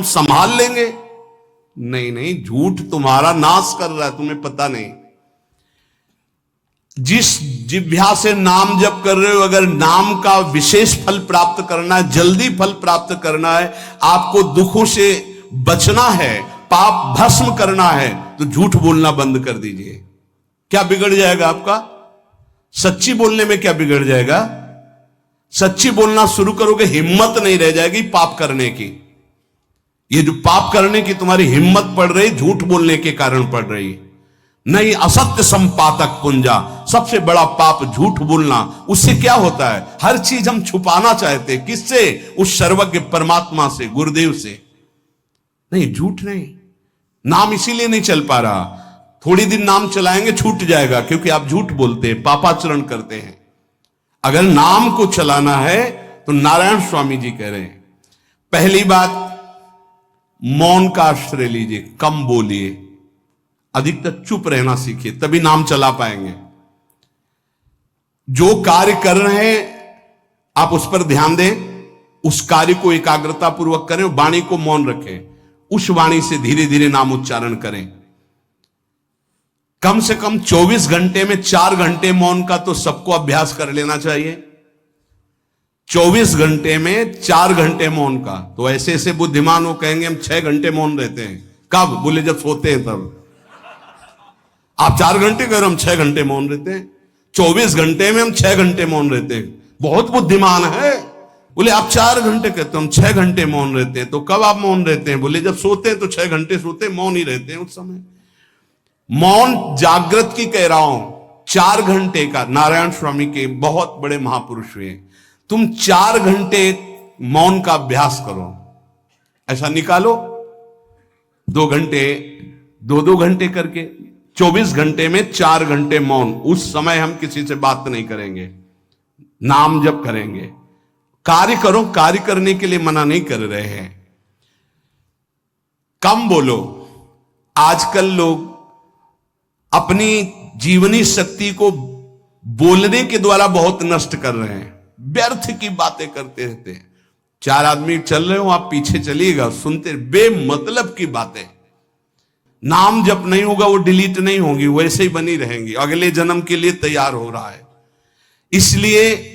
संभाल लेंगे। नहीं नहीं, झूठ तुम्हारा नाश कर रहा है, तुम्हें पता नहीं। जिस जिह्वा से नाम जप कर रहे हो, अगर नाम का विशेष फल प्राप्त करना है, जल्दी फल प्राप्त करना है, आपको दुखों से बचना है, पाप भस्म करना है, तो झूठ बोलना बंद कर दीजिए। क्या बिगड़ जाएगा आपका? सच्ची बोलने में क्या बिगड़ जाएगा? सच्ची बोलना शुरू करोगे, हिम्मत नहीं रह जाएगी पाप करने की। ये जो पाप करने की तुम्हारी हिम्मत पड़ रही, झूठ बोलने के कारण पड़ रही। नहीं, असत्य संपातक पुंजा, सबसे बड़ा पाप झूठ बोलना। उससे क्या होता है? हर चीज हम छुपाना चाहते, किससे? उस सर्वज्ञ परमात्मा से, गुरुदेव से। नहीं, झूठ नहीं। नाम इसीलिए नहीं चल पा रहा, थोड़ी दिन नाम चलाएंगे छूट जाएगा, क्योंकि आप झूठ बोलते हैं, पापाचरण करते हैं। अगर नाम को चलाना है तो नारायण स्वामी जी कह रहे हैं, पहली बात मौन का आश्रय लीजिए, कम बोलिए, अधिकतर चुप रहना सीखिए, तभी नाम चला पाएंगे। जो कार्य कर रहे हैं आप उस पर ध्यान दें, उस कार्य को एकाग्रता पूर्वक करें, वाणी को मौन रखें, उस वाणी से धीरे धीरे नाम उच्चारण करें। कम से कम 24 घंटे में 4 घंटे मौन का तो सबको अभ्यास कर लेना चाहिए। 24 घंटे में 4 घंटे मौन का। तो ऐसे ऐसे बुद्धिमान हो कहेंगे हम 6 घंटे मौन रहते हैं। कब? बोले जब सोते हैं तब। आप 4 घंटे कह रहे हम 6 घंटे मौन रहते हैं। 24 घंटे में हम 6 घंटे मौन रहते हैं। बहुत बुद्धिमान है। बोले आप 4 घंटे कहते हम 6 घंटे मौन रहते हैं। तो कब आप मौन रहते हैं? बोले जब सोते हैं तो 6 घंटे सोते हैं, मौन ही रहते हैं उस समय। मौन जागृत की कह रहा हूं, 4 घंटे का। नारायण स्वामी के बहुत बड़े महापुरुष हुए, तुम 4 घंटे मौन का अभ्यास करो। ऐसा निकालो 2 घंटे, 2-2 घंटे करके 24 घंटे में 4 घंटे मौन। उस समय हम किसी से बात नहीं करेंगे, नाम जप करेंगे। कार्य करो, कार्य करने के लिए मना नहीं कर रहे हैं। कम बोलो। आजकल लोग अपनी जीवनी शक्ति को बोलने के द्वारा बहुत नष्ट कर रहे हैं, व्यर्थ की बातें करते रहते हैं। 4 आदमी चल रहे हो, आप पीछे चलिएगा, सुनते, बेमतलब की बातें। नाम जब नहीं होगा वो डिलीट नहीं होगी, वैसे ही बनी रहेंगी, अगले जन्म के लिए तैयार हो रहा है। इसलिए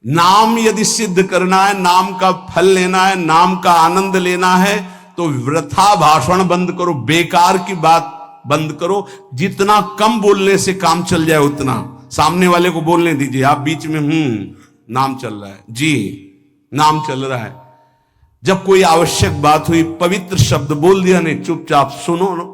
नाम यदि सिद्ध करना है, नाम का फल लेना है, नाम का आनंद लेना है, तो वृथा भाषण बंद करो, बेकार की बात बंद करो। जितना कम बोलने से काम चल जाए उतना। सामने वाले को बोलने दीजिए, आप बीच में नाम चल रहा है जी, नाम चल रहा है। जब कोई आवश्यक बात हुई, पवित्र शब्द बोल दिया, नहीं चुपचाप सुनो।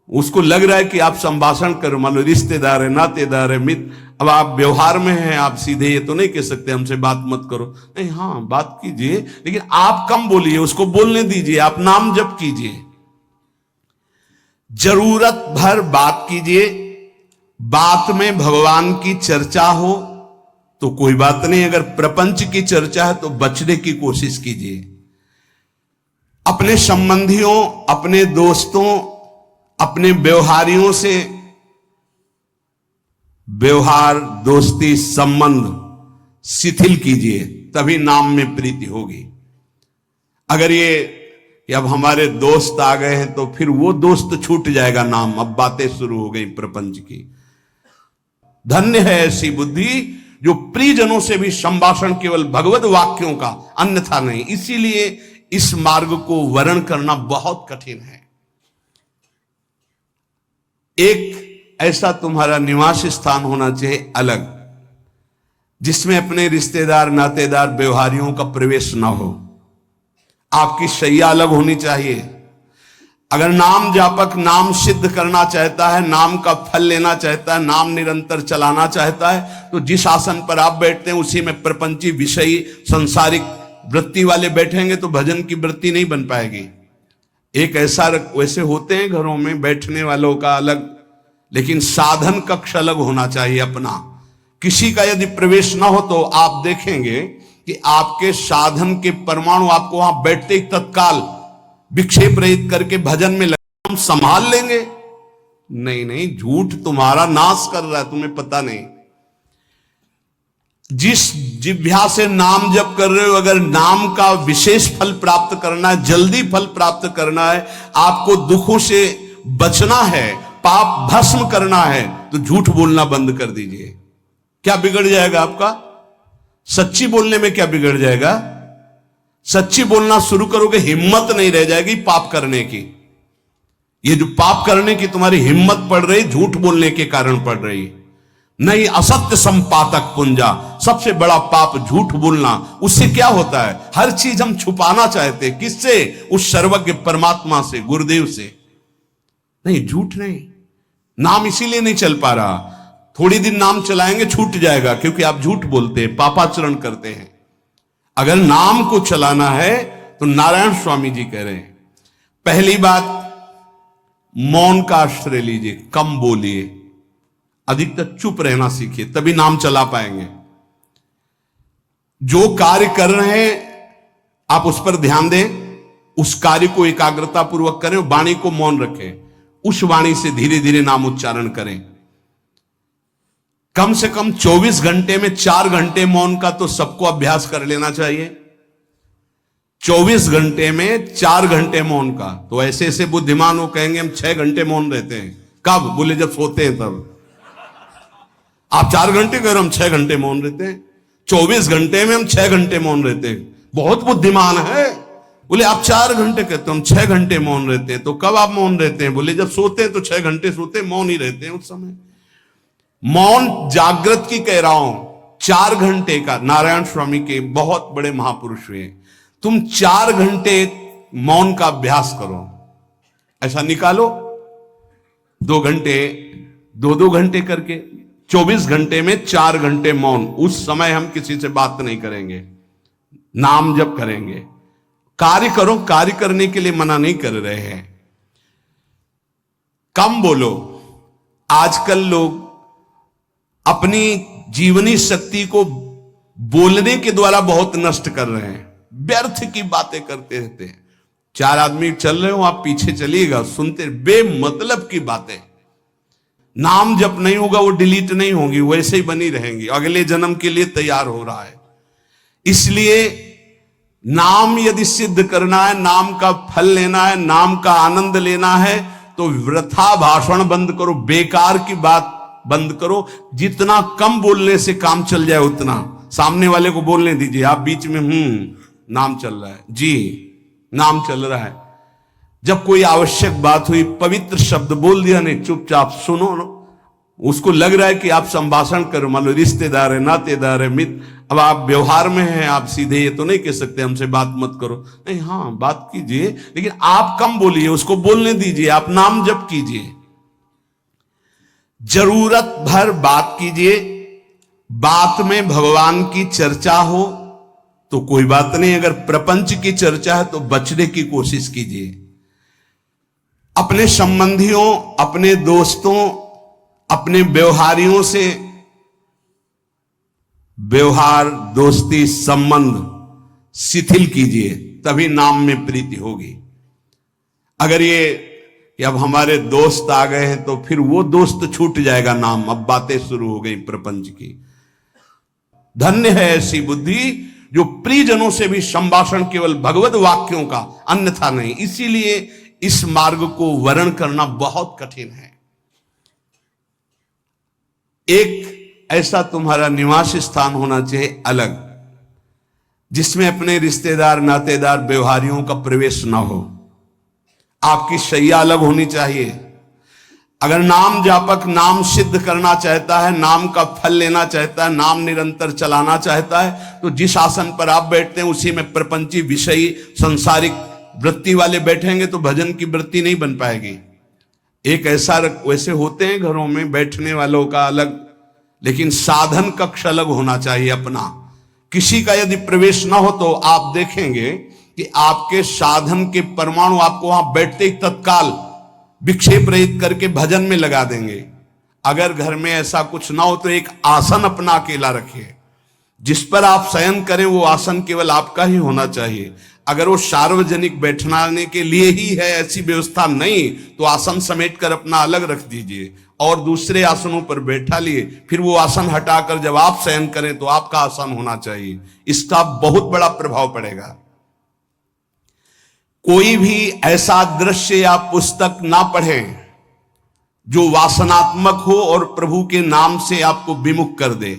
उसको लग रहा है कि आप संभाषण करो, मान लो रिश्तेदार है, नातेदार है, मित्र, अब आप व्यवहार में हैं, आप सीधे ये तो नहीं कह सकते हमसे बात मत करो। नहीं, हाँ बात कीजिए, लेकिन आप कम बोलिए, उसको बोलने दीजिए, आप नाम जप कीजिए, जरूरत भर बात कीजिए। बात में भगवान की चर्चा हो तो कोई बात नहीं, अगर प्रपंच की चर्चा है तो बचने की कोशिश कीजिए। अपने संबंधियों, अपने दोस्तों, अपने व्यवहारियों से व्यवहार, दोस्ती, संबंध शिथिल कीजिए, तभी नाम में प्रीति होगी। अगर ये कि अब हमारे दोस्त आ गए हैं तो फिर वो दोस्त छूट जाएगा नाम, अब बातें शुरू हो गई प्रपंच की। धन्य है ऐसी बुद्धि जो प्रियजनों से भी संभाषण केवल भगवत वाक्यों का, अन्यथा नहीं। इसीलिए इस मार्ग को वर्ण करना बहुत कठिन है। एक ऐसा तुम्हारा निवास स्थान होना चाहिए अलग, जिसमें अपने रिश्तेदार, नातेदार, व्यवहारियों का प्रवेश ना हो। आपकी शैया अलग होनी चाहिए। अगर नाम जापक नाम सिद्ध करना चाहता है, नाम का फल लेना चाहता है, नाम निरंतर चलाना चाहता है, तो जिस आसन पर आप बैठते हैं उसी में प्रपंची, विषयी, संसारिक वृत्ति वाले बैठेंगे तो भजन की वृत्ति नहीं बन पाएगी। एक ऐसा, वैसे होते हैं घरों में बैठने वालों का अलग, लेकिन साधन कक्ष अलग होना चाहिए अपना। किसी का यदि प्रवेश ना हो तो आप देखेंगे कि आपके साधन के परमाणु आपको वहां बैठते ही तत्काल विक्षेप रहित करके भजन में लगे, हम संभाल लेंगे। नहीं नहीं, झूठ तुम्हारा नाश कर रहा है, तुम्हें पता नहीं। जिस जिह्वा से नाम जप कर रहे हो, अगर नाम का विशेष फल प्राप्त करना है, जल्दी फल प्राप्त करना है, आपको दुखों से बचना है, पाप भस्म करना है, तो झूठ बोलना बंद कर दीजिए। क्या बिगड़ जाएगा आपका? सच्ची बोलने में क्या बिगड़ जाएगा? सच्ची बोलना शुरू करोगे, हिम्मत नहीं रह जाएगी पाप करने की। ये जो पाप करने की तुम्हारी हिम्मत पड़ रही, झूठ बोलने के कारण पड़ रही। नहीं, असत्य संपातक पुंजा, सबसे बड़ा पाप झूठ बोलना। उससे क्या होता है? हर चीज हम छुपाना चाहते, किससे? उस सर्वज्ञ परमात्मा से, गुरुदेव से। नहीं, झूठ नहीं। नाम इसीलिए नहीं चल पा रहा, थोड़ी दिन नाम चलाएंगे छूट जाएगा, क्योंकि आप झूठ बोलते हैं, पापाचरण करते हैं। अगर नाम को चलाना है तो नारायण स्वामी जी कह रहे हैं, पहली बात मौन का आश्रय लीजिए, कम बोलिए, अधिकतर चुप रहना सीखिए, तभी नाम चला पाएंगे। जो कार्य कर रहे हैं आप उस पर ध्यान दें, उस कार्य को एकाग्रता पूर्वक करें, वाणी को मौन रखें, उस वाणी से धीरे धीरे नाम उच्चारण करें। कम से कम 24 घंटे में 4 घंटे मौन का तो सबको अभ्यास कर लेना चाहिए। 24 घंटे में 4 घंटे मौन का। तो ऐसे ऐसे बुद्धिमान हो कहेंगे हम 6 घंटे मौन रहते हैं। कब? बोले जब सोते हैं तब। आप 4 घंटे कह रहे हम 6 घंटे मौन रहते हैं। 24 घंटे में हम 6 घंटे मौन रहते हैं। बहुत बुद्धिमान है। बोले आप 4 घंटे कहते हम 6 घंटे मौन रहते हैं। तो कब आप मौन रहते हैं? बोले जब सोते हैं तो 6 घंटे सोते हैं, मौन ही रहते हैं उस समय। मौन जागृत की कह रहा हूं, 4 घंटे का। नारायण स्वामी के बहुत बड़े महापुरुष हुए, तुम 4 घंटे मौन का अभ्यास करो। ऐसा निकालो 2 घंटे, 2-2 घंटे करके 24 घंटे में 4 घंटे मौन। उस समय हम किसी से बात नहीं करेंगे, नाम जप करेंगे। कार्य करो, कार्य करने के लिए मना नहीं कर रहे हैं। कम बोलो। आजकल लोग अपनी जीवनी शक्ति को बोलने के द्वारा बहुत नष्ट कर रहे हैं, व्यर्थ की बातें करते रहते हैं। 4 आदमी चल रहे हो, आप पीछे चलिएगा, सुनते, बेमतलब की बातें। नाम जब नहीं होगा वो डिलीट नहीं होंगी, वैसे ही बनी रहेंगी, अगले जन्म के लिए तैयार हो रहा है। इसलिए नाम यदि सिद्ध करना है, नाम का फल लेना है, नाम का आनंद लेना है, तो वृथा भाषण बंद करो, बेकार की बात बंद करो। जितना कम बोलने से काम चल जाए उतना। सामने वाले को बोलने दीजिए, आप बीच में नाम चल रहा है जी, नाम चल रहा है। जब कोई आवश्यक बात हुई, पवित्र शब्द बोल दिया, नहीं चुपचाप सुनो। उसको लग रहा है कि आप संभाषण करो, मान लो रिश्तेदार है, नातेदार है, मित्र, अब आप व्यवहार में हैं, आप सीधे ये तो नहीं कह सकते हमसे बात मत करो, नहीं, हाँ बात कीजिए, लेकिन आप कम बोलिए, उसको बोलने दीजिए, आप नाम जप कीजिए, जरूरत भर बात कीजिए। बात में भगवान की चर्चा हो तो कोई बात नहीं, अगर प्रपंच की चर्चा है तो बचने की कोशिश कीजिए। अपने संबंधियों, अपने दोस्तों, अपने व्यवहारियों से व्यवहार, दोस्ती, संबंध शिथिल कीजिए, तभी नाम में प्रीति होगी। अगर ये कि अब हमारे दोस्त आ गए हैं तो फिर वो दोस्त छूट जाएगा नाम, अब बातें शुरू हो गई प्रपंच की। धन्य है ऐसी बुद्धि जो प्रियजनों से भी संभाषण केवल भगवत वाक्यों का, अन्यथा नहीं। इसीलिए इस मार्ग को वर्ण करना बहुत कठिन है। एक ऐसा तुम्हारा निवास स्थान होना चाहिए अलग, जिसमें अपने रिश्तेदार, नातेदार, व्यवहारियों का प्रवेश ना हो। आपकी शैया अलग होनी चाहिए। अगर नाम जापक नाम सिद्ध करना चाहता है, नाम का फल लेना चाहता है, नाम निरंतर चलाना चाहता है, तो जिस आसन पर आप बैठते हैं उसी में प्रपंची, विषयी, संसारिक वृत्ति वाले बैठेंगे तो भजन की वृत्ति नहीं बन पाएगी। एक ऐसा, वैसे होते हैं घरों में बैठने वालों का अलग, लेकिन साधन कक्ष अलग होना चाहिए अपना। किसी का यदि प्रवेश ना हो तो आप देखेंगे कि आपके साधन के परमाणु आपको वहां बैठते ही तत्काल विक्षेप रहित करके भजन में लगा देंगे। अगर घर में ऐसा कुछ ना हो तो एक आसन अपना अकेला रखिए, जिस पर आप शयन करें वो आसन केवल आपका ही होना चाहिए। अगर वो सार्वजनिक बैठने के लिए ही है, ऐसी व्यवस्था नहीं, तो आसन समेट कर अपना अलग रख दीजिए और दूसरे आसनों पर बैठा लिए, फिर वो आसन हटाकर जब आप शयन करें तो आपका आसन होना चाहिए। इसका बहुत बड़ा प्रभाव पड़ेगा। कोई भी ऐसा दृश्य या पुस्तक ना पढ़ें जो वासनात्मक हो और प्रभु के नाम से आपको विमुख कर दे।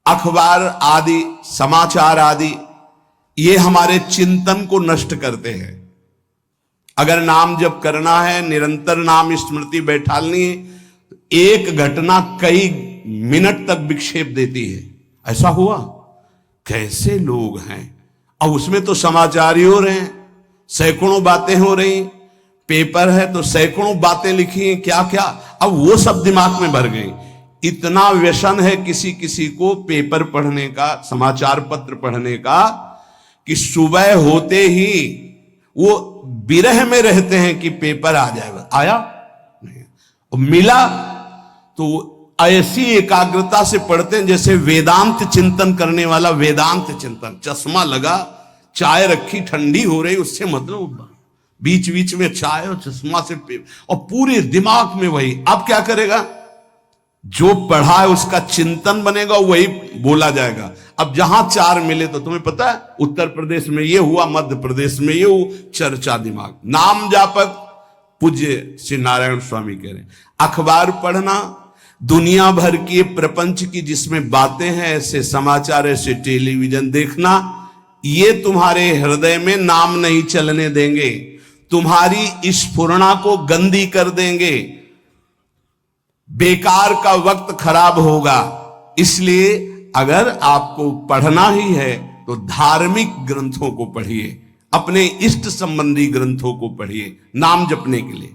अखबार आदि, समाचार आदि, ये हमारे चिंतन को नष्ट करते हैं। अगर नाम जप करना है, निरंतर नाम स्मृति बैठालनी है, एक घटना कई मिनट तक विक्षेप देती है। ऐसा हुआ, कैसे लोग हैं। अब उसमें तो समाचार ही हो रहे हैं, सैकड़ों बातें हो रही, पेपर है तो सैकड़ों बातें लिखी हैं, क्या क्या, अब वो सब दिमाग में भर गई। इतना व्यसन है किसी किसी को पेपर पढ़ने का, समाचार पत्र पढ़ने का, कि सुबह होते ही वो विरह में रहते हैं कि पेपर आ जाएगा। आया नहीं, मिला तो ऐसी एकाग्रता से पढ़ते हैं जैसे वेदांत चिंतन करने वाला वेदांत चिंतन। चश्मा लगा, चाय रखी, ठंडी हो रही, उससे मतलब बीच बीच में चाय और चश्मा से और पूरे दिमाग में वही। अब क्या करेगा, जो पढ़ा है उसका चिंतन बनेगा, वही बोला जाएगा। अब जहां चार मिले तो तुम्हें पता है, उत्तर प्रदेश में ये हुआ, मध्य प्रदेश में ये हुआ, चर्चा दिमाग। नाम जापक पूज्य श्री नारायण स्वामी कह रहे, अखबार पढ़ना, दुनिया भर की प्रपंच की जिसमें बातें हैं, ऐसे समाचार, ऐसे टेलीविजन देखना, ये तुम्हारे हृदय में नाम नहीं चलने देंगे, तुम्हारी स्फुरणा को गंदी कर देंगे, बेकार का वक्त खराब होगा। इसलिए अगर आपको पढ़ना ही है तो धार्मिक ग्रंथों को पढ़िए, अपने इष्ट संबंधी ग्रंथों को पढ़िए नाम जपने के लिए।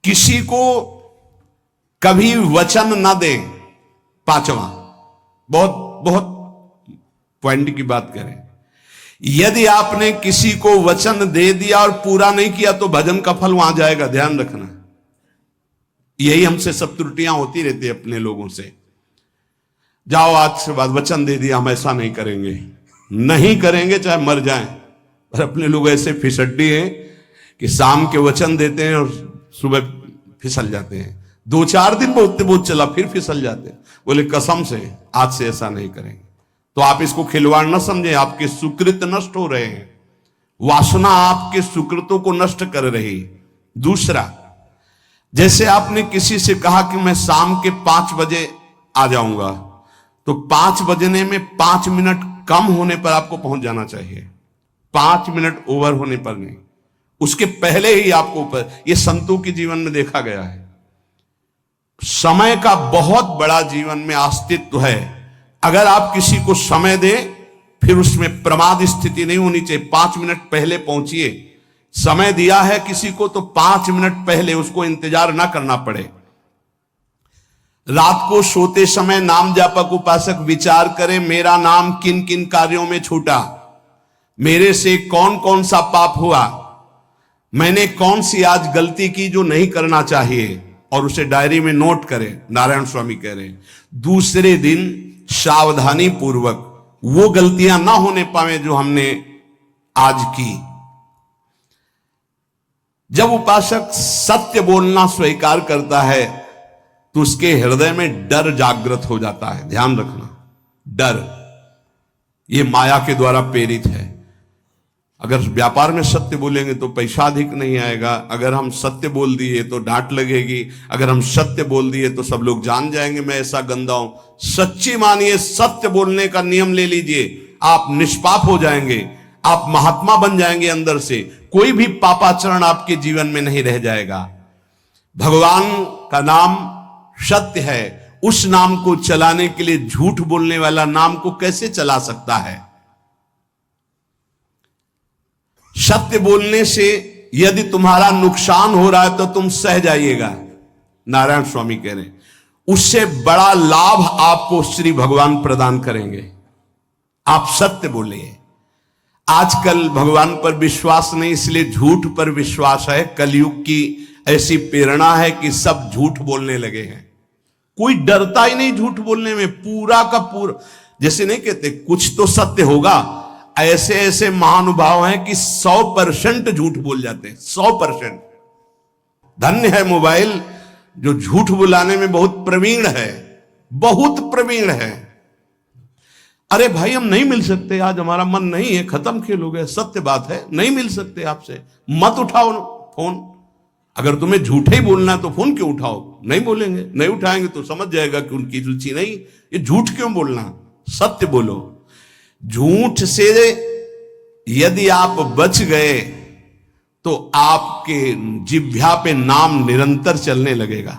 किसी को कभी वचन न दें। पांचवा, बहुत बहुत पॉइंट की बात करें, यदि आपने किसी को वचन दे दिया और पूरा नहीं किया तो भजन का फल वहां जाएगा, ध्यान रखना। यही हमसे सब त्रुटियां होती रहती है अपने लोगों से। जाओ आज से बाद वचन दे दिया, हम ऐसा नहीं करेंगे, नहीं करेंगे चाहे मर जाएं। और अपने लोग ऐसे फिसड्डी हैं कि शाम के वचन देते हैं और सुबह फिसल जाते हैं, 2-4 दिन बहुत चला फिर फिसल जाते हैं। बोले कसम से आज से ऐसा नहीं करेंगे। तो आप इसको खिलवाड़ न समझे, आपके सुकृत नष्ट हो रहे हैं, वासना आपके सुकृतों को नष्ट कर रही। दूसरा, जैसे आपने किसी से कहा कि मैं शाम के 5 बजे आ जाऊंगा, तो 5 बजने में 5 मिनट कम होने पर आपको पहुंच जाना चाहिए, 5 मिनट ओवर होने पर नहीं, उसके पहले ही आपको ऊपर। यह संतों के जीवन में देखा गया है। समय का बहुत बड़ा जीवन में अस्तित्व है। अगर आप किसी को समय दें, फिर उसमें प्रमाद स्थिति नहीं होनी चाहिए। 5 मिनट पहले पहुंचिए। समय दिया है किसी को तो 5 मिनट पहले उसको इंतजार ना करना पड़े। रात को सोते समय नाम जापक उपासक विचार करें, मेरा नाम किन किन कार्यों में छूटा, मेरे से कौन कौन सा पाप हुआ, मैंने कौन सी आज गलती की जो नहीं करना चाहिए, और उसे डायरी में नोट करें। नारायण स्वामी कह रहे हैं दूसरे दिन सावधानी पूर्वक वो गलतियां ना होने पावे जो हमने आज की। जब उपासक सत्य बोलना स्वीकार करता है तो उसके हृदय में डर जागृत हो जाता है। ध्यान रखना, डर ये माया के द्वारा प्रेरित है। अगर व्यापार में सत्य बोलेंगे तो पैसा अधिक नहीं आएगा, अगर हम सत्य बोल दिए तो डांट लगेगी, अगर हम सत्य बोल दिए तो सब लोग जान जाएंगे मैं ऐसा गंदा हूं। सच्ची मानिए, सत्य बोलने का नियम ले लीजिए, आप निष्पाप हो जाएंगे, आप महात्मा बन जाएंगे अंदर से। कोई भी पापाचरण आपके जीवन में नहीं रह जाएगा। भगवान का नाम सत्य है, उस नाम को चलाने के लिए झूठ बोलने वाला नाम को कैसे चला सकता है। सत्य बोलने से यदि तुम्हारा नुकसान हो रहा है तो तुम सह जाइएगा। नारायण स्वामी कह रहे हैं उससे बड़ा लाभ आपको श्री भगवान प्रदान करेंगे। आप सत्य बोलिए। आजकल भगवान पर विश्वास नहीं, इसलिए झूठ पर विश्वास है। कलयुग की ऐसी प्रेरणा है कि सब झूठ बोलने लगे हैं। कोई डरता ही नहीं झूठ बोलने में, पूरा का पूरा। जैसे नहीं कहते कुछ तो सत्य होगा, ऐसे ऐसे महानुभाव हैं कि 100% झूठ बोल जाते हैं, 100%। धन्य है मोबाइल जो झूठ बुलाने में बहुत प्रवीण है, बहुत प्रवीण है। अरे भाई हम नहीं मिल सकते, आज हमारा मन नहीं है, खत्म खेल हो गया, सत्य बात है, नहीं मिल सकते आपसे, मत उठाओ फोन। अगर तुम्हें झूठे ही बोलना है तो फोन क्यों उठाओ? नहीं बोलेंगे, नहीं उठाएंगे तो समझ जाएगा कि उनकी रुचि नहीं। ये झूठ क्यों बोलना, सत्य बोलो। झूठ से यदि आप बच गए तो आपके जिह्वा पे नाम निरंतर चलने लगेगा।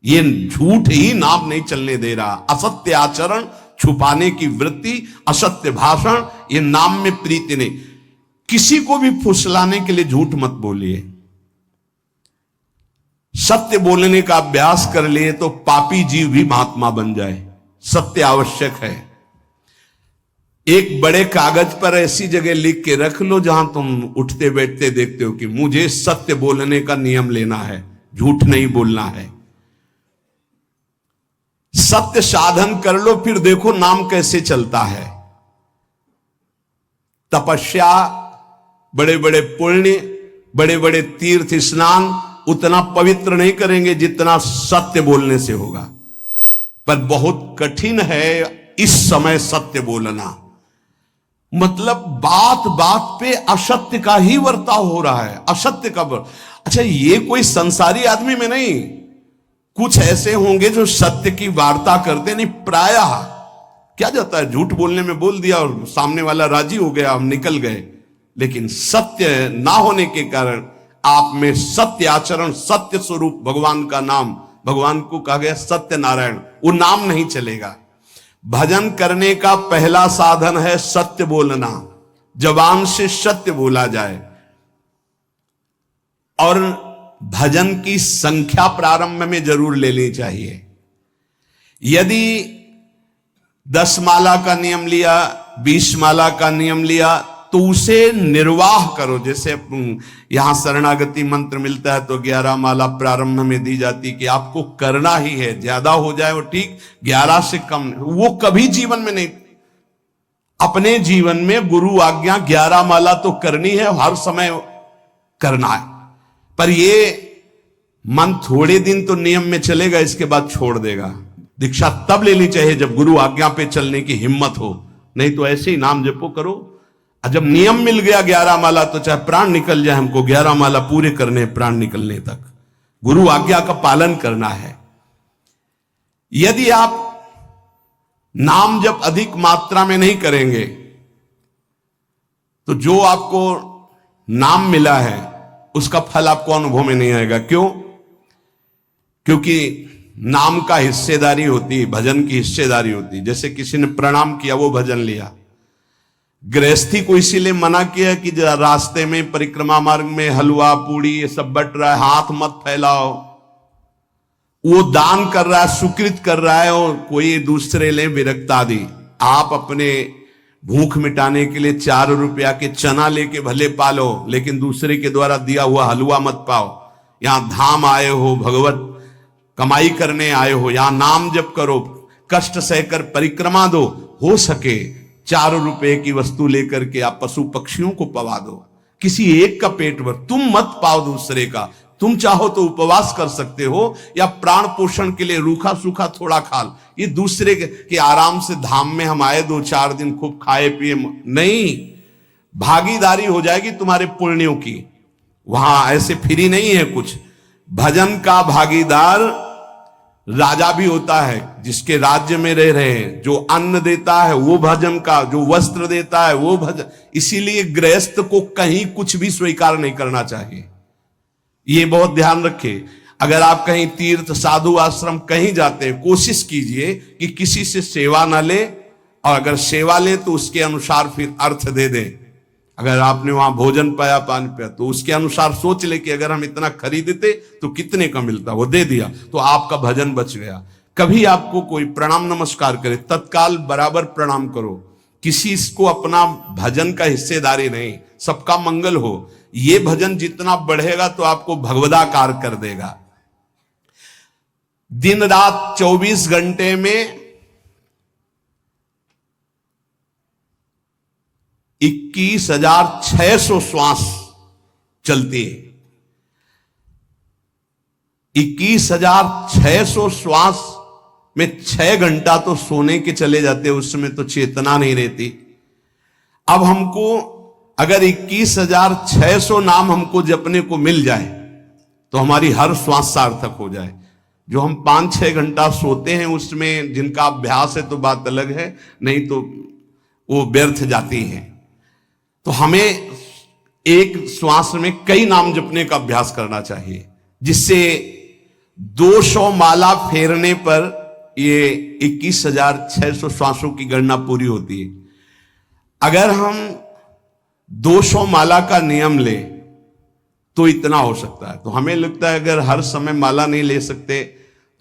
ये झूठ ही नाम नहीं चलने दे रहा। असत्य आचरण, छुपाने की वृत्ति, असत्य भाषण, ये नाम में प्रीति नहीं। किसी को भी फुसलाने के लिए झूठ मत बोलिए। सत्य बोलने का अभ्यास कर लिए तो पापी जीव भी महात्मा बन जाए। सत्य आवश्यक है। एक बड़े कागज पर ऐसी जगह लिख के रख लो जहां तुम उठते बैठते देखते हो कि मुझे सत्य बोलने का नियम लेना है, झूठ नहीं बोलना है। सत्य साधन कर लो, फिर देखो नाम कैसे चलता है। तपस्या, बड़े बड़े पुण्य, बड़े बड़े तीर्थ स्नान उतना पवित्र नहीं करेंगे जितना सत्य बोलने से होगा। पर बहुत कठिन है इस समय सत्य बोलना। मतलब बात बात पे असत्य का ही वर्ताव हो रहा है, असत्य का अच्छा, ये कोई संसारी आदमी में नहीं, कुछ ऐसे होंगे जो सत्य की वार्ता करते नहीं। प्रायः क्या जाता है, झूठ बोलने में बोल दिया और सामने वाला राजी हो गया, हम निकल गए। लेकिन सत्य ना होने के कारण आप में सत्य आचरण, सत्य स्वरूप भगवान का नाम, भगवान को कहा गया सत्य नारायण, वो नाम नहीं चलेगा। भजन करने का पहला साधन है सत्य बोलना। जबान से सत्य बोला जाए। और भजन की संख्या प्रारंभ में जरूर लेनी चाहिए। यदि 10 माला का नियम लिया, 20 माला का नियम लिया, तो उसे निर्वाह करो। जैसे यहां शरणागति मंत्र मिलता है तो 11 माला प्रारंभ में दी जाती कि आपको करना ही है, ज्यादा हो जाए वो ठीक, 11 से कम वो कभी जीवन में नहीं। अपने जीवन में गुरु आज्ञा 11 माला तो करनी है, हर समय करना है। पर ये मन थोड़े दिन तो नियम में चलेगा, इसके बाद छोड़ देगा। दीक्षा तब लेनी चाहिए जब गुरु आज्ञा पे चलने की हिम्मत हो, नहीं तो ऐसे ही नाम जपो करो। जब नियम मिल गया 11 माला तो चाहे प्राण निकल जाए, हमको 11 माला पूरे करने, प्राण निकलने तक गुरु आज्ञा का पालन करना है। यदि आप नाम जप अधिक मात्रा में नहीं करेंगे तो जो आपको नाम मिला है उसका फल आपको अनुभव में नहीं आएगा। क्यों? क्योंकि नाम का हिस्सेदारी होती है, भजन की हिस्सेदारी होती है। जैसे किसी ने प्रणाम किया, वो भजन लिया। गृहस्थी को इसीलिए मना किया कि रास्ते में परिक्रमा मार्ग में हलवा पूड़ी ये सब बट रहा है, हाथ मत फैलाओ। वो दान कर रहा है, सुकृत कर रहा है, और कोई दूसरे ले विरक्त आदि। आप अपने भूख मिटाने के लिए 4 रुपया के चना लेके भले पालो, लेकिन दूसरे के द्वारा दिया हुआ हलवा मत पाओ। यहां धाम आए हो, भगवत कमाई करने आए हो, यहां नाम जप करो, कष्ट सहकर परिक्रमा दो। हो सके 4 रुपए की वस्तु लेकर के आप पशु पक्षियों को पवा दो, किसी एक का पेट भर, तुम मत पाओ दूसरे का। तुम चाहो तो उपवास कर सकते हो या प्राण पोषण के लिए रूखा सूखा थोड़ा खा लो। ये दूसरे के आराम से धाम में हम आए 2-4 दिन खूब खाए पिए नहीं, भागीदारी हो जाएगी तुम्हारे पुण्यों की। वहां ऐसे फ्री नहीं है कुछ। भजन का भागीदार राजा भी होता है, जिसके राज्य में रह रहे हैं। जो अन्न देता है वो भजन का, जो वस्त्र देता है वो भजन। इसीलिए गृहस्थ को कहीं कुछ भी स्वीकार नहीं करना चाहिए, ये बहुत ध्यान रखें। अगर आप कहीं तीर्थ साधु आश्रम कहीं जाते हैं, कोशिश कीजिए कि किसी से सेवा ना ले, और अगर सेवा ले तो उसके अनुसार फिर अर्थ दे दें। अगर आपने वहां भोजन पाया, पानी पाया, तो उसके अनुसार सोच ले कि अगर हम इतना खरीदते तो कितने का मिलता, वो दे दिया तो आपका भजन बच गया। कभी आपको कोई प्रणाम नमस्कार करे, तत्काल बराबर प्रणाम करो। किसी को अपना भजन का हिस्सेदारी नहीं, सबका मंगल हो। ये भजन जितना बढ़ेगा तो आपको भगवदाकार कर देगा। दिन रात 24 घंटे में 21,600 श्वास चलती है। 21,600 श्वास में 6 घंटा तो सोने के चले जाते, उसमें तो चेतना नहीं रहती। अब हमको अगर 21,600 नाम हमको जपने को मिल जाए तो हमारी हर श्वास सार्थक हो जाए। जो हम 5-6 घंटा सोते हैं उसमें जिनका अभ्यास है तो बात अलग है, नहीं तो वो व्यर्थ जाती है। तो हमें एक श्वास में कई नाम जपने का अभ्यास करना चाहिए, जिससे 200 माला फेरने पर ये 21,600 श्वासों की गणना पूरी होती है। अगर हम 200 माला का नियम ले तो इतना हो सकता है। तो हमें लगता है अगर हर समय माला नहीं ले सकते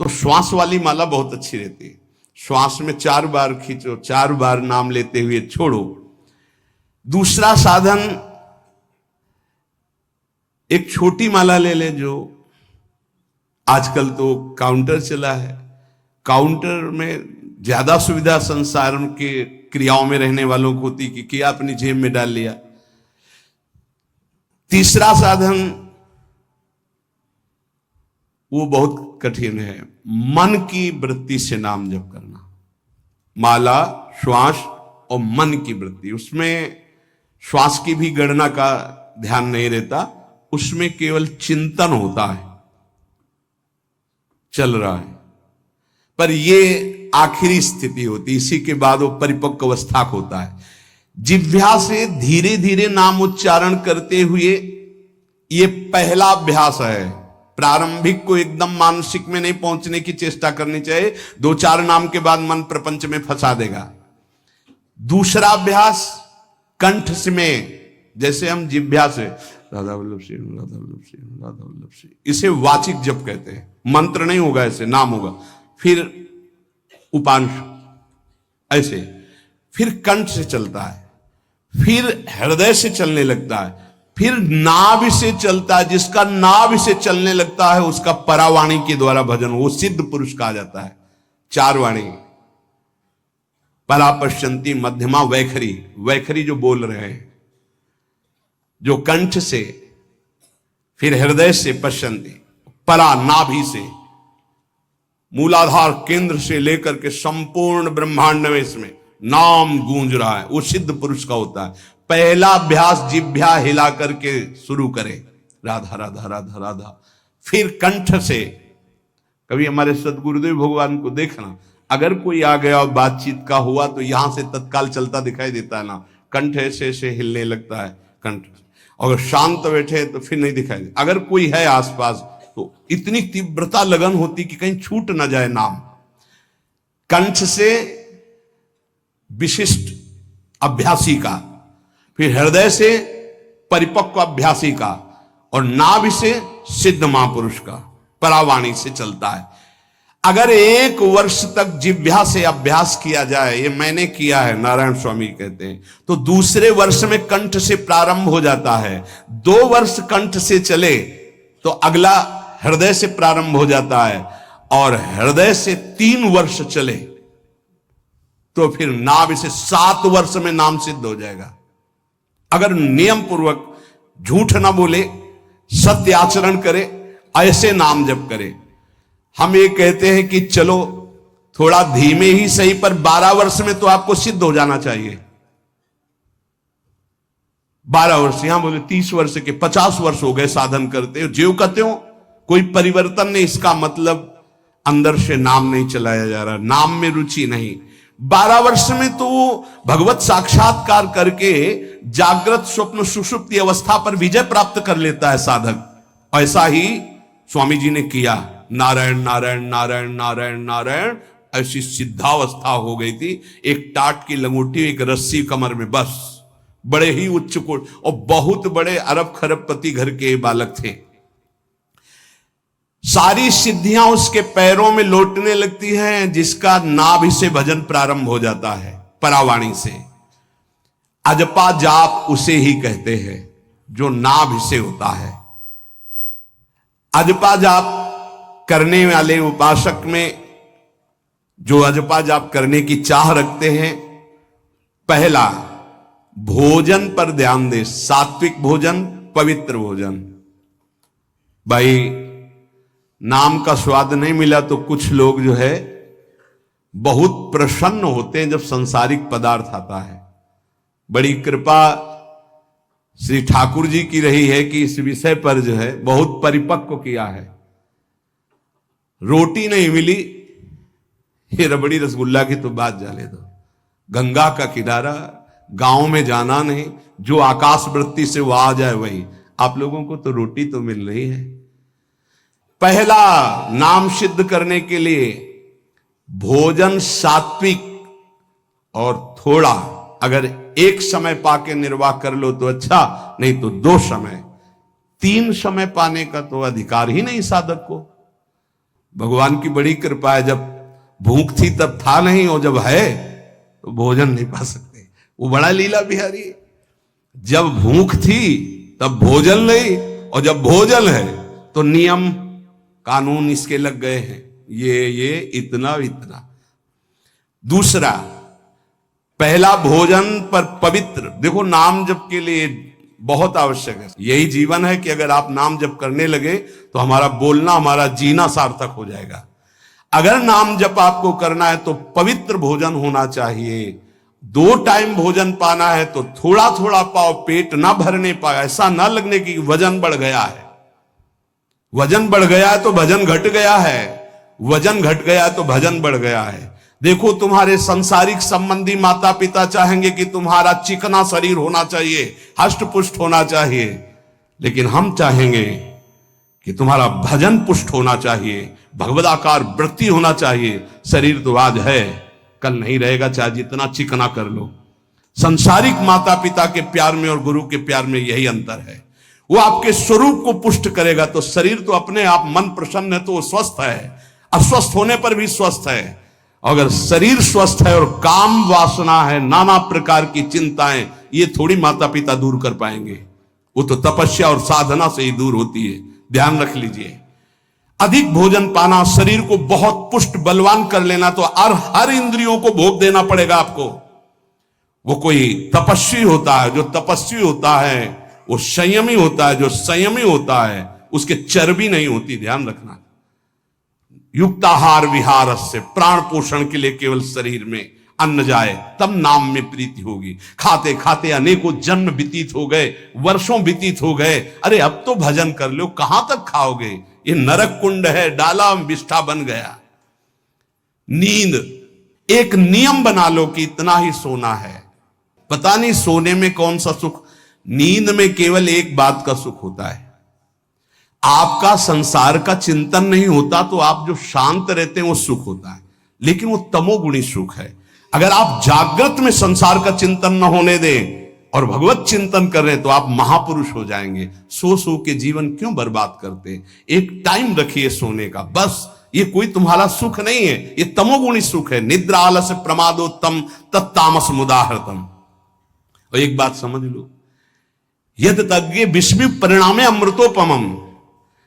तो श्वास वाली माला बहुत अच्छी रहती है। श्वास में 4 बार खींचो, 4 बार नाम लेते हुए छोड़ो। दूसरा साधन, एक छोटी माला ले ले, जो आजकल तो काउंटर चला है। काउंटर में ज्यादा सुविधा संसार के क्रियाओं में रहने वालों को होती कि क्या अपनी जेब में डाल लिया। तीसरा साधन वो बहुत कठिन है, मन की वृत्ति से नाम जप करना। माला, श्वास और मन की वृत्ति, उसमें श्वास की भी गणना का ध्यान नहीं रहता, उसमें केवल चिंतन होता है, चल रहा है। पर ये आखिरी स्थिति होती, इसी के बाद वो परिपक्व अवस्था होता है। जिह्वा से धीरे धीरे नाम उच्चारण करते हुए ये पहला अभ्यास है। प्रारंभिक को एकदम मानसिक में नहीं पहुंचने की चेष्टा करनी चाहिए, 2-4 नाम के बाद मन प्रपंच में फंसा देगा। दूसरा अभ्यास कंठ से में, जैसे हम जिह्वा से राधा वल्लभ श्री राधा वल्लभ श्री राधा वल्लभ श्री, इसे वाचिक जप कहते हैं। मंत्र नहीं होगा, ऐसे नाम होगा। फिर उपांश ऐसे, फिर कंठ से चलता है, फिर हृदय से चलने लगता है, फिर नाभि से चलता है। जिसका नाभि से चलने लगता है उसका परावाणी के द्वारा भजन, वो सिद्ध पुरुष कहा जाता है। 4 वाणी, परा, पश्यंती, मध्यमा, वैखरी। वैखरी जो बोल रहे हैं, जो कंठ से, फिर हृदय से पश्यंती, परा नाभि से, मूलाधार केंद्र से लेकर के संपूर्ण ब्रह्मांड में इसमें नाम गूंज रहा है, वो सिद्ध पुरुष का होता है। पहला अभ्यास जिह्वा हिला करके शुरू करें, राधा राधा राधा राधा। फिर कंठ से, कभी हमारे सदगुरुदेव भगवान को देखना, अगर कोई आ गया और बातचीत का हुआ तो यहां से तत्काल चलता दिखाई देता है ना, कंठ ऐसे ऐसे हिलने लगता है कंठ। अगर शांत बैठे तो फिर नहीं दिखाई दे। अगर कोई है आसपास तो इतनी तीव्रता लगन होती कि कहीं छूट ना जाए नाम। कंठ से विशिष्ट अभ्यासी का, फिर हृदय से परिपक्व अभ्यासी का, और नाभि से सिद्ध महापुरुष का, परावाणी से चलता है। अगर 1 वर्ष तक जिह्वा से अभ्यास किया जाए, ये मैंने किया है, नारायण स्वामी कहते हैं, तो दूसरे वर्ष में कंठ से प्रारंभ हो जाता है। 2 वर्ष कंठ से चले तो अगला हृदय से प्रारंभ हो जाता है, और हृदय से 3 वर्ष चले तो फिर नाभि से 7 वर्ष में नाम सिद्ध हो जाएगा। अगर नियम पूर्वक झूठ ना बोले, सत्य आचरण करे, ऐसे नाम जप करे। हम ये कहते हैं कि चलो थोड़ा धीमे ही सही, पर 12 वर्ष में तो आपको सिद्ध हो जाना चाहिए। 12 वर्ष, यहां बोले 30 वर्ष के 50 वर्ष हो गए साधन करते हो, ज्यों कहते हो कोई परिवर्तन नहीं। इसका मतलब अंदर से नाम नहीं चलाया जा रहा, नाम में रुचि नहीं। 12 वर्ष में तो भगवत साक्षात्कार करके जागृत स्वप्न सुषुप्ति अवस्था पर विजय प्राप्त कर लेता है साधक। ऐसा ही स्वामी जी ने किया। नारायण नारायण नारायण नारायण नारायण, ऐसी सिद्धावस्था हो गई थी। एक टाट की लंगोटी, एक रस्सी कमर में, बस। बड़े ही उच्च कोट और बहुत बड़े अरब खरबपति घर के बालक थे। सारी सिद्धियां उसके पैरों में लौटने लगती हैं, जिसका नाभि से भजन प्रारंभ हो जाता है, परावाणी से। अजपा जाप उसे ही कहते हैं जो नाभि से होता है। अजपा जाप करने वाले उपासक में जो अजपा जाप करने की चाह रखते हैं, पहला भोजन पर ध्यान दे, सात्विक भोजन, पवित्र भोजन। भाई नाम का स्वाद नहीं मिला तो कुछ लोग जो है बहुत प्रसन्न होते हैं जब संसारिक पदार्थ आता है। बड़ी कृपा श्री ठाकुर जी की रही है कि इस विषय पर जो है बहुत परिपक्व किया है। रोटी नहीं मिली, ये रबड़ी रसगुल्ला की तो बात जाने दो। गंगा का किनारा, गांव में जाना नहीं, जो आकाश वृत्ति से वो आ जाए वही। आप लोगों को तो रोटी तो मिल रही है। पहला नाम सिद्ध करने के लिए भोजन सात्विक और थोड़ा, अगर एक समय पाके निर्वाह कर लो तो अच्छा, नहीं तो 2 समय, 3 समय पाने का तो अधिकार ही नहीं साधक को। भगवान की बड़ी कृपा है, जब भूख थी तब था नहीं, और जब है तो भोजन नहीं पा सकते। वो बड़ा लीला बिहारी है। जब भूख थी तब भोजन नहीं, और जब भोजन है तो नियम कानून इसके लग गए हैं, ये इतना इतना। दूसरा, पहला भोजन पर पवित्र। देखो नाम जप के लिए बहुत आवश्यक है। यही जीवन है कि अगर आप नाम जप करने लगे तो हमारा बोलना, हमारा जीना सार्थक हो जाएगा। अगर नाम जप आपको करना है तो पवित्र भोजन होना चाहिए। 2 टाइम भोजन पाना है तो थोड़ा थोड़ा पाओ, पेट ना भरने पाए, ऐसा ना लगने की वजन बढ़ गया है। वजन बढ़ गया है तो भजन घट गया है, वजन घट गया है तो भजन बढ़ गया है। देखो तुम्हारे संसारिक संबंधी माता पिता चाहेंगे कि तुम्हारा चिकना शरीर होना चाहिए, हष्ट पुष्ट होना चाहिए, लेकिन हम चाहेंगे कि तुम्हारा भजन पुष्ट होना चाहिए, भगवदाकार वृत्ति होना चाहिए। शरीर तो आज है, कल नहीं रहेगा, चाहे जितना चिकना कर लो। संसारिक माता पिता के प्यार में और गुरु के प्यार में यही अंतर है। वो आपके स्वरूप को पुष्ट करेगा तो शरीर तो अपने आप, मन प्रसन्न है तो वो स्वस्थ है, अस्वस्थ होने पर भी स्वस्थ है। अगर शरीर स्वस्थ है और काम वासना है, नाना प्रकार की चिंताएं, ये थोड़ी माता पिता दूर कर पाएंगे। वो तो तपस्या और साधना से ही दूर होती है, ध्यान रख लीजिए। अधिक भोजन पाना, शरीर को बहुत पुष्ट बलवान कर लेना, तो हर इंद्रियों को भोग देना पड़ेगा आपको। वो कोई तपस्वी होता है, जो तपस्वी होता है वो संयमी होता है, जो संयमी होता है उसके चर्बी नहीं होती, ध्यान रखना। युक्ताहार विहार से, प्राण पोषण के लिए केवल शरीर में अन्न जाए तब नाम में प्रीति होगी। खाते खाते अनेकों जन्म व्यतीत हो गए, वर्षों व्यतीत हो गए, अरे अब तो भजन कर लो, कहां तक खाओगे? ये नरक कुंड है, डाला विष्ठा बन गया। नींद, एक नियम बना लो कि इतना ही सोना है। पता नहीं सोने में कौन सा सुख, नींद में केवल एक बात का सुख होता है, आपका संसार का चिंतन नहीं होता, तो आप जो शांत रहते हैं वो सुख होता है, लेकिन वो तमोगुणी सुख है। अगर आप जागृत में संसार का चिंतन न होने दें और भगवत चिंतन कर रहे हैं तो आप महापुरुष हो जाएंगे। सो सो के जीवन क्यों बर्बाद करते हैं? एक टाइम रखिए सोने का, बस। ये कोई तुम्हारा सुख नहीं है, ये तमोगुणी सुख है। निद्रा आलस्य प्रमादोत्तम तत्तामस मुदाहृतम। और एक बात समझ लो, यद तज्ञे विस्मि परिणामे अमृतोपमम।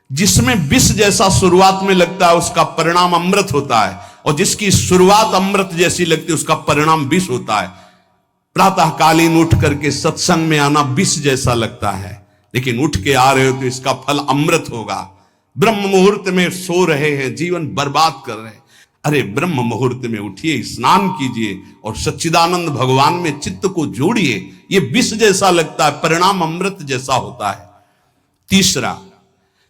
जिसमें विष जैसा शुरुआत में लगता है उसका परिणाम अमृत होता है, और जिसकी शुरुआत अमृत जैसी लगती है उसका परिणाम विष होता है। प्रातःकालीन उठ करके सत्संग में आना विष जैसा लगता है, लेकिन उठ के आ रहे हो तो इसका फल अमृत होगा। ब्रह्म मुहूर्त में सो रहे हैं, जीवन बर्बाद कर रहे हैं, अरे ब्रह्म मुहूर्त में उठिए, स्नान कीजिए और सच्चिदानंद भगवान में चित्त को जोड़िए। ये विष जैसा लगता है, परिणाम अमृत जैसा होता है। तीसरा,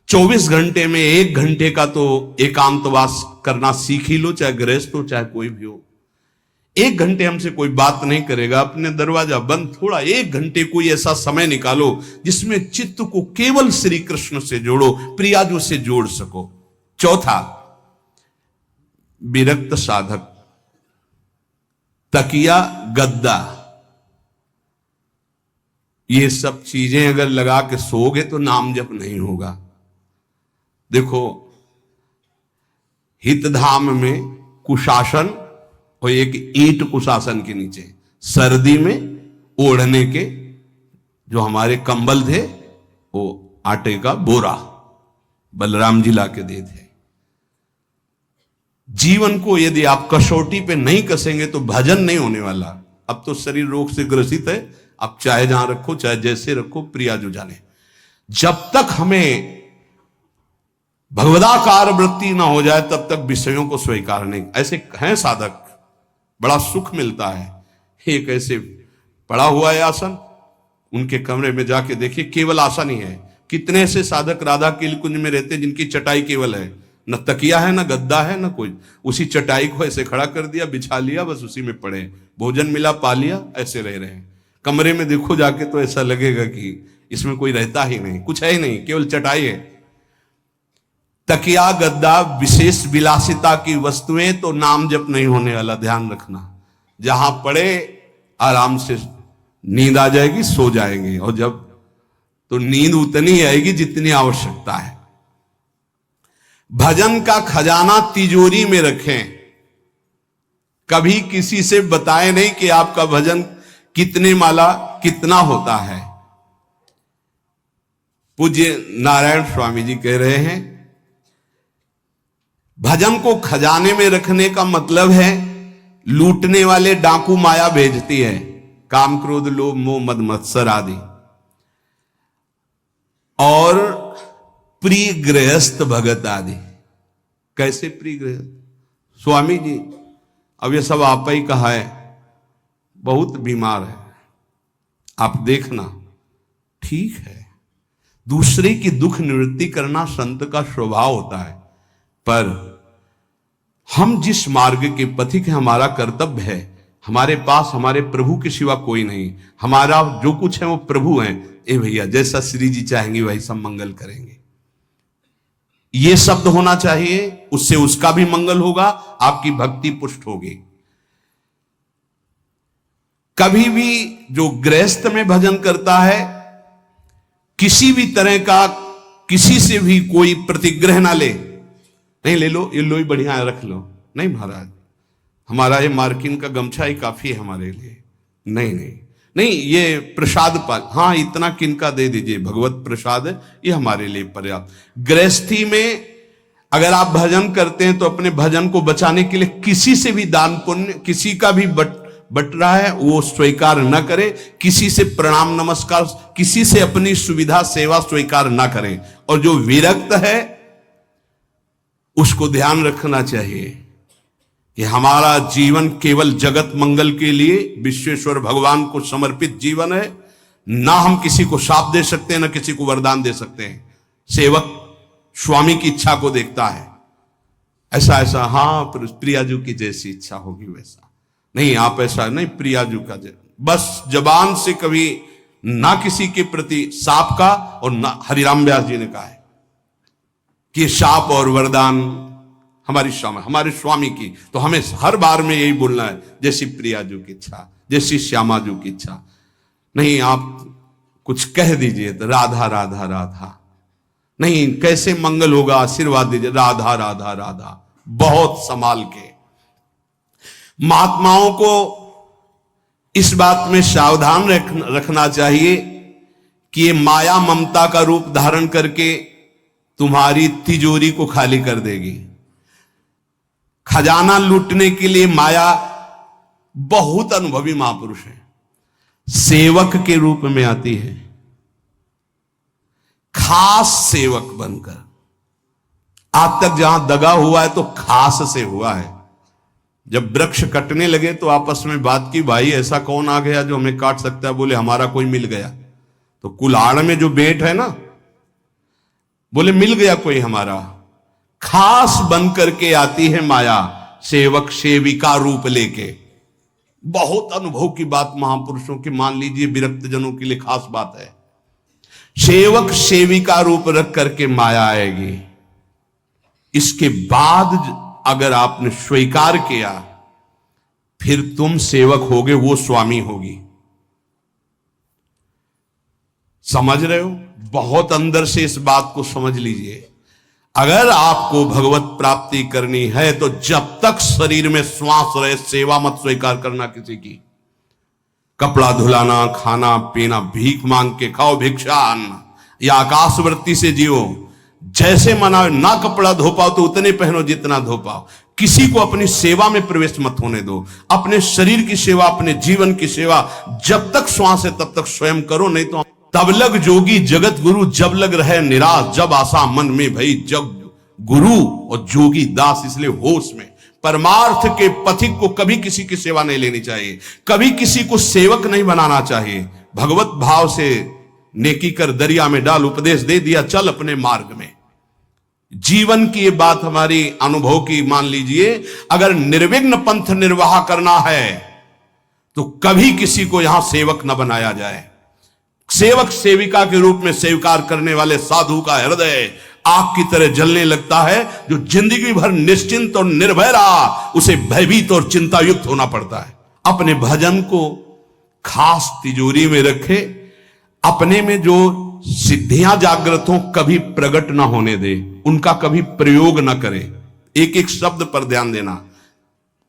24 घंटे में 1 घंटे का तो एकांतवास करना सीख ही लो, चाहे गृहस्थ हो चाहे कोई भी हो। 1 घंटे हमसे कोई बात नहीं करेगा, अपने दरवाजा बंद, थोड़ा 1 घंटे कोई ऐसा समय निकालो जिसमें चित्त को केवल श्री कृष्ण से जोड़ो, प्रियाजू से जोड़ सको। चौथा, विरक्त साधक, तकिया गद्दा, ये सब चीजें अगर लगा के सोओगे तो नाम जप नहीं होगा। देखो, हितधाम में कुशासन और एक ईंट कुशासन के नीचे, सर्दी में ओढ़ने के जो हमारे कंबल थे वो आटे का बोरा बलराम जी ला के दे थे। जीवन को यदि आप कसौटी पे नहीं कसेंगे तो भजन नहीं होने वाला। अब तो शरीर रोग से ग्रसित है, आप चाहे जहां रखो, चाहे जैसे रखो, प्रिया जो जाने। जब तक हमें भगवदाकार वृत्ति ना हो जाए तब तक विषयों को स्वीकार नहीं। ऐसे हैं साधक, बड़ा सुख मिलता है। एक ऐसे पड़ा हुआ है आसन, उनके कमरे में जाके देखिए, केवल आसन ही है। कितने ऐसे साधक राधा कीलकुंज में रहते जिनकी चटाई केवल है, न तकिया है, न गद्दा है, न कोई। उसी चटाई को ऐसे खड़ा कर दिया, बिछा लिया, बस उसी में पड़े, भोजन मिला पा लिया, ऐसे रह रहे हैं। कमरे में देखो जाके तो ऐसा लगेगा कि इसमें कोई रहता ही नहीं, कुछ है ही नहीं, केवल चटाई है। तकिया गद्दा विशेष विलासिता की वस्तुएं तो नाम जप नहीं होने वाला, ध्यान रखना। जहां पड़े आराम से नींद आ जाएगी, सो जाएंगे, और जब तो नींद उतनी आएगी जितनी आवश्यकता है। भजन का खजाना तिजोरी में रखें, कभी किसी से बताएं नहीं कि आपका भजन कितने माला कितना होता है। पूज्य नारायण स्वामी जी कह रहे हैं, भजन को खजाने में रखने का मतलब है लूटने वाले डाकू माया भेजती है, काम क्रोध लोभ मोह मद मत्सर आदि, और प्रिय गृहस्थ भगत आदि। कैसे प्रिय गृहस्थ? स्वामी जी अब ये सब आप ही कहा है, बहुत बीमार है, आप देखना। ठीक है, दूसरे की दुख निवृत्ति करना संत का स्वभाव होता है, पर हम जिस मार्ग के पथिक हैं, हमारा कर्तव्य है। हमारे पास हमारे प्रभु के सिवा कोई नहीं, हमारा जो कुछ है वो प्रभु हैं। ए भैया, जैसा श्री जी चाहेंगे वही सब मंगल करेंगे, ये शब्द होना चाहिए। उससे उसका भी मंगल होगा, आपकी भक्ति पुष्ट होगी। कभी भी जो गृहस्थ में भजन करता है, किसी भी तरह का किसी से भी कोई प्रतिग्रह ना ले। नहीं ले लो, ये लो ही बढ़िया है, रख लो। नहीं महाराज, हमारा ये मार्किन का गमछा ही काफी है हमारे लिए। नहीं नहीं नहीं, ये प्रसाद पाल, हाँ इतना किनका दे दीजिए, भगवत प्रसाद है, ये हमारे लिए पर्याप्त। गृहस्थी में अगर आप भजन करते हैं तो अपने भजन को बचाने के लिए किसी से भी दान पुण्य, किसी का भी बट रहा है वो स्वीकार न करें, किसी से प्रणाम नमस्कार, किसी से अपनी सुविधा सेवा स्वीकार ना करें। और जो विरक्त है उसको ध्यान रखना चाहिए कि हमारा जीवन केवल जगत मंगल के लिए विश्वेश्वर भगवान को समर्पित जीवन है। ना हम किसी को शाप दे सकते हैं, ना किसी को वरदान दे सकते हैं। सेवक स्वामी की इच्छा को देखता है, ऐसा ऐसा, हाँ प्रियाजू की जैसी इच्छा होगी वैसा। नहीं, आप ऐसा नहीं, प्रियाजू का बस जबान से कभी ना किसी के प्रति शाप का, और ना हरिराम व्यास जी ने कहा है कि शाप और वरदान हमारे स्वामी की, तो हमें हर बार में यही बोलना है, जैसी प्रियाजू की इच्छा, जैसी श्यामाजू की इच्छा। नहीं, आप कुछ कह दीजिए तो राधा राधा राधा, नहीं कैसे मंगल होगा, आशीर्वाद दीजिए राधा राधा राधा, बहुत संभाल के। महात्माओं को इस बात में सावधान रखना चाहिए कि ये माया ममता का रूप धारण करके तुम्हारी तिजोरी को खाली कर देगी। खजाना लूटने के लिए माया बहुत अनुभवी महापुरुष है, सेवक के रूप में आती है, खास सेवक बनकर। आज तक जहां दगा हुआ है तो खास से हुआ है। जब वृक्ष कटने लगे तो आपस में बात की, भाई ऐसा कौन आ गया जो हमें काट सकता है? बोले हमारा कोई मिल गया। तो कुल्हाड़ में जो बेट है ना, बोले मिल गया कोई हमारा। खास बन करके आती है माया, सेवक सेविका रूप लेके। बहुत अनुभव की बात महापुरुषों की, मान लीजिए विरक्त जनों के लिए खास बात है। सेवक सेविका रूप रख करके माया आएगी। इसके बाद अगर आपने स्वीकार किया, फिर तुम सेवक होगे, वो स्वामी होगी। समझ रहे हो? बहुत अंदर से इस बात को समझ लीजिए। अगर आपको भगवत प्राप्ति करनी है तो जब तक शरीर में श्वास रहे, सेवा मत स्वीकार करना किसी की। कपड़ा धुलाना, खाना पीना, भीख मांग के खाओ, भिक्षा अन्न, या आकाशवृत्ति से जियो। जैसे मना, ना कपड़ा धो पाओ तो उतने पहनो जितना धो पाओ। किसी को अपनी सेवा में प्रवेश मत होने दो। अपने शरीर की सेवा, अपने जीवन की सेवा जब तक श्वास है तब तक स्वयं करो, नहीं तो तब लग जोगी जगत गुरु, जब लग रहे निराश, जब आशा मन में भई, जब गुरु और जोगी दास। इसलिए होश में परमार्थ के पथिक को कभी किसी की सेवा नहीं लेनी चाहिए, कभी किसी को सेवक नहीं बनाना चाहिए। भगवत भाव से नेकी कर दरिया में डाल, उपदेश दे दिया चल अपने मार्ग में। जीवन की ये बात हमारी अनुभव की मान लीजिए, अगर निर्विघ्न पंथ निर्वाह करना है तो कभी किसी को यहां सेवक न बनाया जाए। सेवक सेविका के रूप में स्वीकार करने वाले साधु का हृदय आग की तरह जलने लगता है। जो जिंदगी भर निश्चिंत और निर्भय रहा, उसे भयभीत और चिंता युक्त होना पड़ता है। अपने भजन को खास तिजोरी में रखे, अपने में जो सिद्धियां जागृत हो कभी प्रकट ना होने दे, उनका कभी प्रयोग ना करे। एक एक शब्द पर ध्यान देना,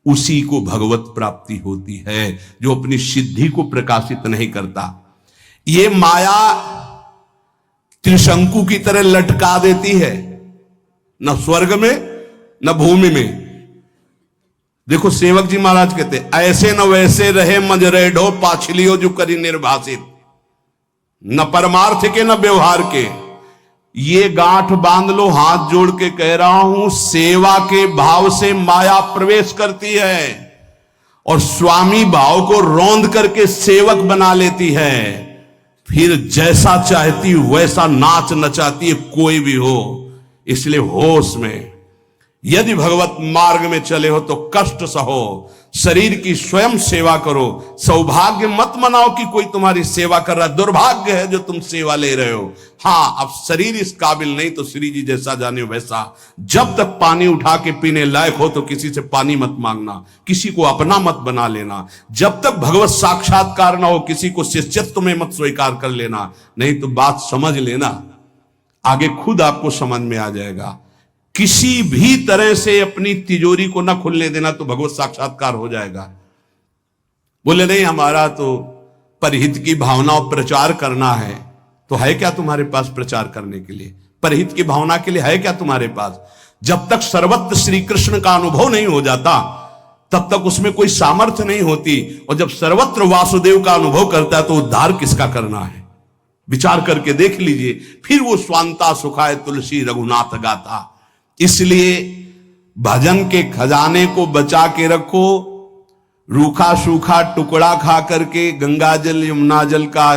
उसी को भगवत प्राप्ति होती है जो अपनी सिद्धि को प्रकाशित नहीं करता। ये माया त्रिशंकु की तरह लटका देती है, न स्वर्ग में न भूमि में। देखो सेवक जी महाराज कहते ऐसे न वैसे रहे मज रेढ़ो, पाछलियो जो करी निर्भाषित, न परमार्थ के न व्यवहार के। ये गांठ बांध लो, हाथ जोड़ के कह रहा हूं, सेवा के भाव से माया प्रवेश करती है और स्वामी भाव को रौंद करके सेवक बना लेती है। फिर जैसा चाहती वैसा नाच नचाती है, कोई भी हो। इसलिए होश में, यदि भगवत मार्ग में चले हो तो कष्ट सहो, शरीर की स्वयं सेवा करो। सौभाग्य मत मनाओ कि कोई तुम्हारी सेवा कर रहा है, दुर्भाग्य है जो तुम सेवा ले रहे हो। हाँ, अब शरीर इस काबिल नहीं तो श्री जी जैसा जाने वैसा। जब तक पानी उठा के पीने लायक हो तो किसी से पानी मत मांगना, किसी को अपना मत बना लेना। जब तक भगवत साक्षात्कार ना हो किसी को शिष्यत्व में मत स्वीकार कर लेना, नहीं तो बात समझ लेना, आगे खुद आपको समझ में आ जाएगा। किसी भी तरह से अपनी तिजोरी को ना खुलने देना तो भगवत साक्षात्कार हो जाएगा। बोले नहीं हमारा तो परहित की भावना और प्रचार करना है, तो है क्या तुम्हारे पास प्रचार करने के लिए? परहित की भावना के लिए है क्या तुम्हारे पास? जब तक सर्वत्र श्री कृष्ण का अनुभव नहीं हो जाता तब तक उसमें कोई सामर्थ्य नहीं होती, और जब सर्वत्र वासुदेव का अनुभव करता है तो उद्धार किसका करना है? विचार करके देख लीजिए। फिर वो स्वांता सुखाए तुलसी रघुनाथ गाथा। इसलिए भजन के खजाने को बचा के रखो। रूखा सूखा टुकड़ा खा करके, गंगा जल यमुना जल का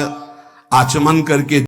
आचमन करके